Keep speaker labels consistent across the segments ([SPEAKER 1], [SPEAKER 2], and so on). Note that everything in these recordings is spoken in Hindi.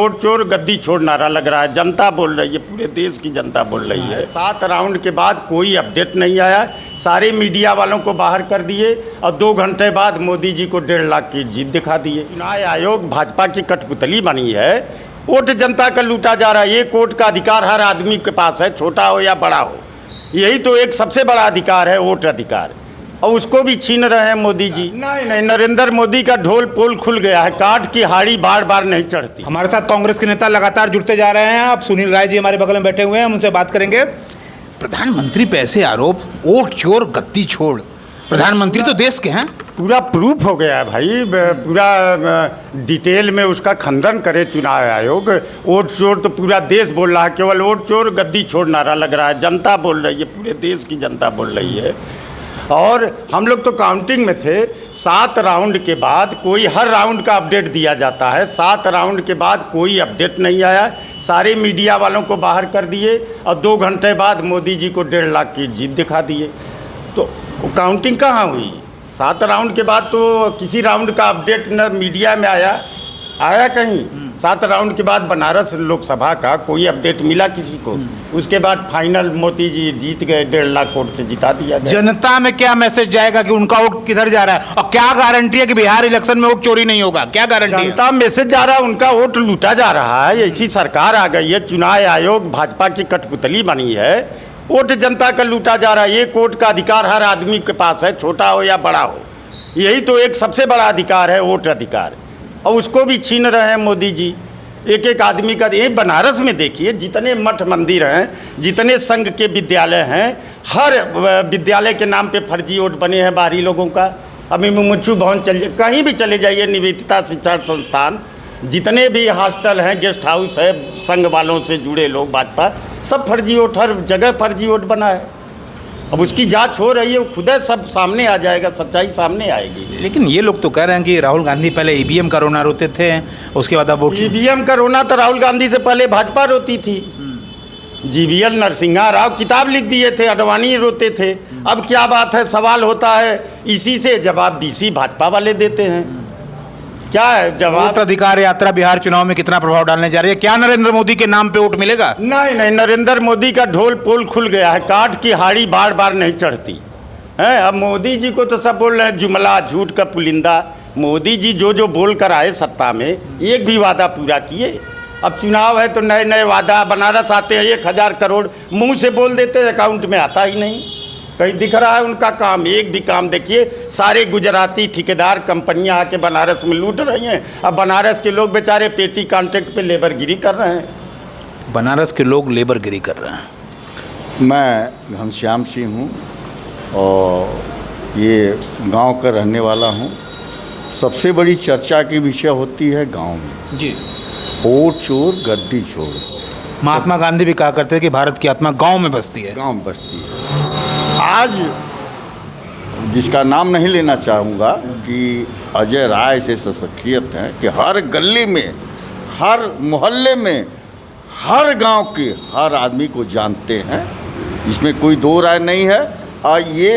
[SPEAKER 1] वोट चोर गद्दी छोड़ नारा लग रहा है। जनता बोल रही है, पूरे देश की जनता बोल रही है। 7 राउंड के बाद कोई अपडेट नहीं आया। सारे मीडिया वालों को बाहर कर दिए और 2 घंटे बाद मोदी जी को 1.5 लाख की जीत दिखा दिए। चुनाव आयोग भाजपा की कठपुतली बनी है। वोट जनता का लूटा जा रहा है। ये वोट का अधिकार हर आदमी के पास है, छोटा हो या बड़ा हो। यही तो एक सबसे बड़ा अधिकार है, वोट अधिकार, और उसको भी छीन रहे हैं मोदी जी। नहीं, नरेंद्र मोदी का ढोल पोल खुल गया है। काट की हाड़ी बार बार नहीं चढ़ती।
[SPEAKER 2] हमारे साथ कांग्रेस के नेता लगातार जुड़ते जा रहे हैं। अब सुनील राय जी हमारे बगल में बैठे हुए हैं, हम उनसे बात करेंगे। प्रधानमंत्री पे ऐसे आरोप, वोट चोर गद्दी छोड़, प्रधानमंत्री तो देश के हैं।
[SPEAKER 1] पूरा प्रूफ हो गया है भाई, पूरा डिटेल में उसका खंडन करे चुनाव आयोग। वोट चोर तो पूरा देश बोल रहा है, केवल वोट चोर गद्दी छोड़ नारा लग रहा है। जनता बोल रही है, पूरे देश की जनता बोल रही है। और हम लोग तो काउंटिंग में थे। 7 राउंड के बाद कोई, हर राउंड का अपडेट दिया जाता है। 7 राउंड के बाद कोई अपडेट नहीं आया। सारे मीडिया वालों को बाहर कर दिए और 2 घंटे बाद मोदी जी को 1.5 लाख की जीत दिखा दिए। तो काउंटिंग कहाँ हुई? 7 राउंड के बाद तो किसी राउंड का अपडेट न मीडिया में आया कहीं। 7 राउंड के बाद बनारस लोकसभा का कोई अपडेट मिला किसी को? उसके बाद फाइनल मोदी जी जीत गए, 1.5 लाख वोट से जिता दिया गया।
[SPEAKER 2] जनता में क्या मैसेज जाएगा कि उनका वोट किधर जा रहा है, और क्या गारंटी है कि बिहार इलेक्शन में वोट चोरी नहीं होगा? क्या गारंटी है?
[SPEAKER 1] जनता मैसेज जा रहा है, उनका वोट लूटा जा रहा है। ऐसी सरकार आ गई है। चुनाव आयोग भाजपा की कठपुतली बनी है। वोट जनता का लूटा जा रहा है। ये वोट का अधिकार हर आदमी के पास है, छोटा हो या बड़ा हो। यही तो एक सबसे बड़ा अधिकार है, वोट अधिकार, और उसको भी छीन रहे हैं मोदी जी। एक एक आदमी का, ये बनारस में देखिए, जितने मठ मंदिर हैं, जितने संघ के विद्यालय हैं, हर विद्यालय के नाम पे फर्जी वोट बने हैं बाहरी लोगों का। अभी मुमुक्षु भवन चलिए, कहीं भी चले जाइए, निवेदिता शिक्षा संस्थान, जितने भी हॉस्टल हैं, गेस्ट हाउस है, संघ वालों से जुड़े लोग, भाजपा, सब फर्जी वोट, हर जगह फर्जी वोट बना है। अब उसकी जांच हो रही है, खुद सब सामने आ जाएगा, सच्चाई सामने आएगी।
[SPEAKER 2] लेकिन ये लोग तो कह रहे हैं कि राहुल गांधी पहले ईवीएम का रोना रोते थे, उसके बाद अब वोट।
[SPEAKER 1] ईवीएम का रोना तो राहुल गांधी से पहले भाजपा रोती थी। जीवीएल नरसिम्हा राव किताब लिख दिए थे, अडवाणी रोते थे। अब क्या बात है, सवाल होता है, इसी से जवाब बीसी भाजपा वाले देते हैं। क्या है जवाब?
[SPEAKER 2] वोट अधिकार यात्रा बिहार चुनाव में कितना प्रभाव डालने जा रही है? क्या नरेंद्र मोदी के नाम पे वोट मिलेगा?
[SPEAKER 1] नहीं, नरेंद्र मोदी का ढोल पोल खुल गया है। काट की हाड़ी बार बार नहीं चढ़ती है। अब मोदी जी को तो सब बोल रहे हैं जुमला, झूठ का पुलिंदा। मोदी जी जो बोल कर आए सत्ता में, एक भी वादा पूरा किए? अब चुनाव है तो नए नए वादा। बनारस आते हैं 1000 करोड़, मुंह से बोल देते हैं, अकाउंट में आता ही नहीं। कहीं दिख रहा है उनका काम? एक भी काम देखिए। सारे गुजराती ठेकेदार कंपनियां आके बनारस में लूट रही हैं। अब बनारस के लोग बेचारे पेटी कॉन्ट्रैक्ट पे लेबरगिरी कर रहे हैं।
[SPEAKER 2] बनारस के लोग लेबरगिरी कर रहे हैं।
[SPEAKER 3] मैं घनश्याम सिंह हूँ और ये गांव का रहने वाला हूँ। सबसे बड़ी चर्चा की विषय होती है गांव में
[SPEAKER 2] जी,
[SPEAKER 3] वोट चोर गद्दी चोर।
[SPEAKER 2] महात्मा गांधी भी कहा करते हैं कि भारत की आत्मा गांव में बसती है।
[SPEAKER 3] गांव में बसती है। आज जिसका नाम नहीं लेना चाहूँगा कि अजय राय से शख्सियत है कि हर गली में, हर मोहल्ले में, हर गांव के हर आदमी को जानते हैं, इसमें कोई दो राय नहीं है। और ये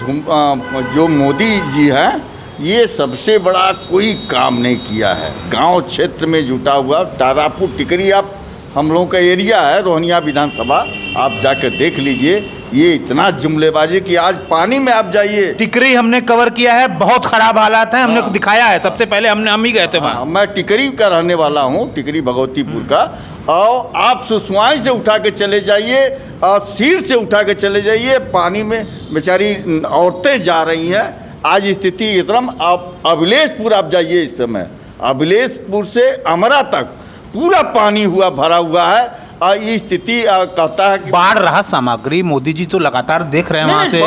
[SPEAKER 3] जो मोदी जी हैं, ये सबसे बड़ा कोई काम नहीं किया है। गांव क्षेत्र में जुटा हुआ तारापुर टिकरी, आप हम लोगों का एरिया है, रोहनिया विधानसभा, आप जाकर देख लीजिए। ये इतना जुमलेबाजी कि आज पानी में आप जाइए।
[SPEAKER 2] टिकरी हमने कवर किया है, बहुत खराब हालात हैं, हमने दिखाया है। सबसे पहले हम ही गए थे वहाँ।
[SPEAKER 3] मैं टिकरी का रहने वाला हूँ, टिकरी भगवतीपुर का। और आप सुसवाई से उठा के चले जाइए और सीर से उठा के चले जाइए, पानी में बेचारी औरतें जा रही हैं। आज स्थिति एकदम, आप अभिलेषपुर आप जाइए, इस समय अभिलेषपुर से अमरा तक पूरा पानी भरा हुआ है। और ये स्थिति कहता है कि
[SPEAKER 2] बाढ़ राहत सामग्री मोदी जी तो लगातार देख रहे हैं वहाँ से।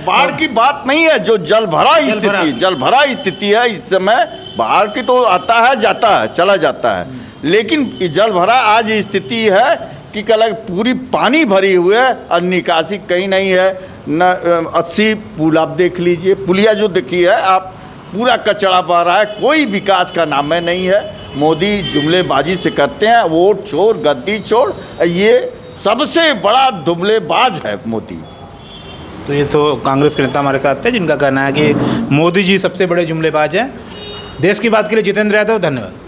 [SPEAKER 3] बाढ़ की बात नहीं है, जो जल भरा स्थिति है इस समय। बाढ़ की तो आता है, जाता है, चला जाता है, लेकिन जल भरा आज स्थिति है कि कल पूरी पानी भरी हुई है और निकासी कहीं नहीं है। न 80 पुल आप देख लीजिए, पुलिया जो देखी है आप, पूरा कचरा बह रहा है, कोई विकास का नाम है नहीं है। मोदी जुमलेबाजी से करते हैं, वोट चोर गद्दी चोर, ये सबसे बड़ा जुमलेबाज है मोदी।
[SPEAKER 2] तो ये तो कांग्रेस के नेता हमारे साथ थे जिनका कहना है कि मोदी जी सबसे बड़े जुमलेबाज हैं। देश की बात के लिए जितेंद्र यादव, धन्यवाद।